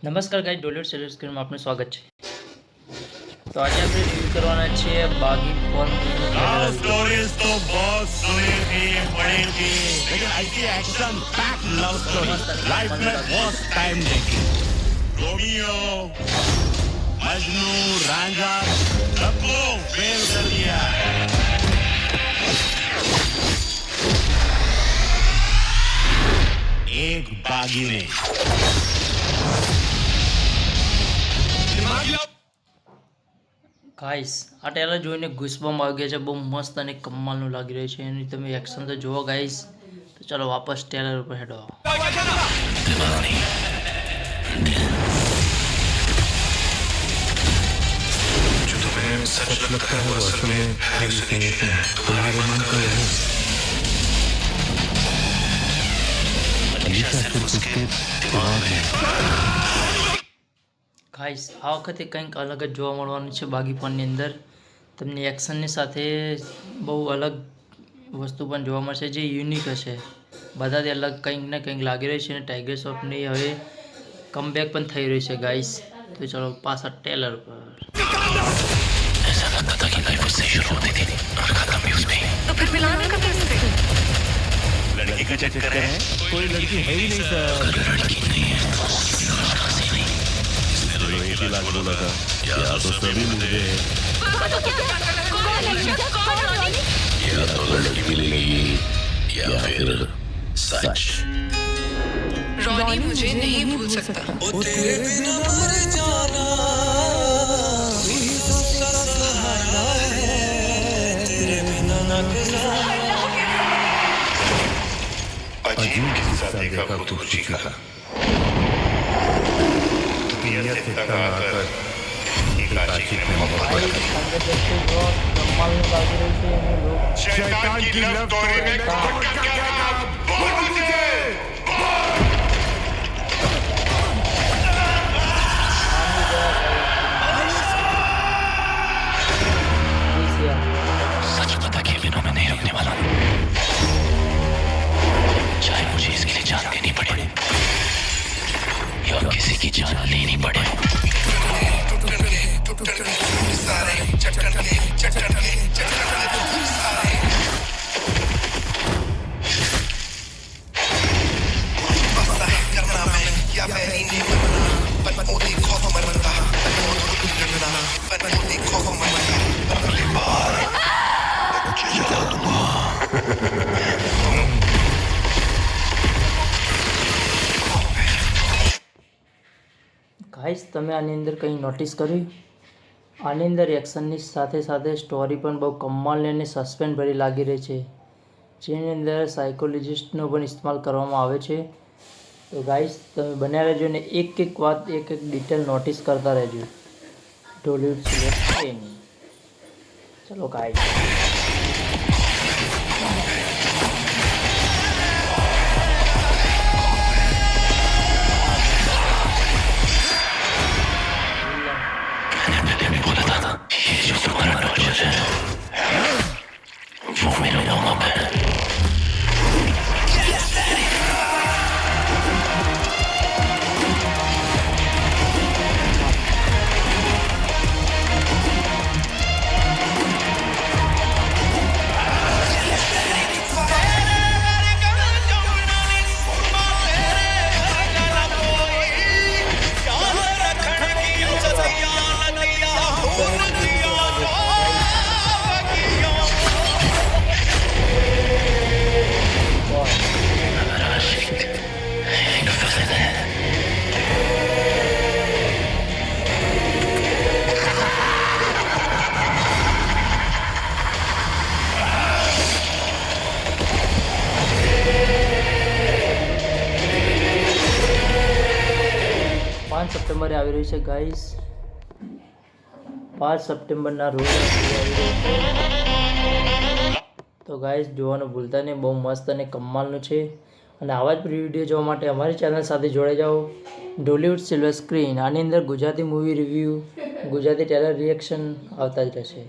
નમસ્કાર guys, ડોલિવૂડ silver સ્ક્રીનમાં આપનું સ્વાગત છે। તો આજે આપણે રિવ્યુ કરવાના છીએ બાગી ફોર स्टोरीज तो बहुत सुनी थी पढ़ी थी, लेकिन ऐसी action pack love story life में फर्स्ट टाइम देखी। रोमियो मजनू रांझा सबको फेल कर दिया। एक बागी ने ગાઈસ આ ટ્રેલર જોઈને ગુસ્બમ્પ આવી ગયા છે। બહુ મસ્ત અને કમાલનું લાગી રહ્યું છે। એની તમે એક્શન તો જુઓ ગાઈસ। તો ચલો વાપસ ટ્રેલર ઉપર હેડો। जो तुम्हें सच लगता है वो असल में हेलुसिनेशन है। तुम्हारे मन का यही अलीशा सिर्फ उसके दिमाग में। ગાઈસ આ વખતે કંઈક અલગ જ જોવા મળવાનું છે બાગી ફોનની અંદર। તમને એક્શનની સાથે બહુ અલગ વસ્તુ પણ જોવા મળશે જે યુનિક હશે। બધાથી અલગ કંઈક ને કંઈક લાગી રહ્યું છે અને ટાઈગર શ્રોફની હવે કમબેક પણ થઈ રહ્યું છે ગાઈસ। તો ચલો પાછા ટ્રેલર પર। ऐसा लगता था कि लाइफ उससे शुरू होती थी और खत्म भी उसमें। तो फिर मिलाने का कैसे? लड़की का चक्कर है, कोई लड़की है ही नहीं सर। अगर लड़की नहीं है तो राशि नहीं। इसने तो एक ही लागू लगा या तो सभी मुझे या तो लड़की मिलेगी या फिर सच। रॉनी मुझे नहीं भूल सकता। तेरे बिना मर जाना भी उसका सहारा है, तेरे बिना ना अजीब किस्सा देखा खुदकुशी का। दुनिया से तंग आकर एक आशिक ने मोहब्बत की। કમાલનું લાગી રહ્યું છે અને લોકો शैतान की लव स्टोरी में कौन क्या था बोल मुझे। सच पता के बिना मैं नहीं रुकने वाला, चाहे मुझे इसके लिए जान देनी पड़े या किसी की जान लेनी पड़े। ગાઈસ તમે આની અંદર કંઈ નોટિસ કર્યું? આની અંદર એક્શનની સાથે સાથે સ્ટોરી પણ બહુ કમાલની અને સસ્પેન્સ ભરી લાગી રહી છે, જેની અંદર સાયકોલોજિસ્ટનો પણ ઇસ્તેમાલ કરવામાં આવે છે। તો ગાઈસ તમે બન્યા રહેજો ને એક એક વાત એક એક ડિટેલ નોટિસ કરતા રહેજો ટોલીવુડ સિલ્વર સ્ક્રીન। ચલો ગાઈસ मैंने बोला था ना, ये जो तुम्हारा टॉर्चर है वो मेरा वार्म अप है। સપ્ટેમ્બરે આવી રહ્યું છે ગાઈસ। 5 સપ્ટેમ્બરના રોજ આવી રહ્યું છે। તો ગાઈસ જોવાનું ભૂલતા નહીં, બહુ મસ્ત અને કમાલનું છે। અને આવા જ વિડીયો જોવા માટે અમારી ચેનલ સાથે જોડાઈ જાઓ ડોલિવૂડ સિલ્વર સ્ક્રીન। આની અંદર Gujarati movie review, Gujarati trailer reaction આવતા જ રહેશે।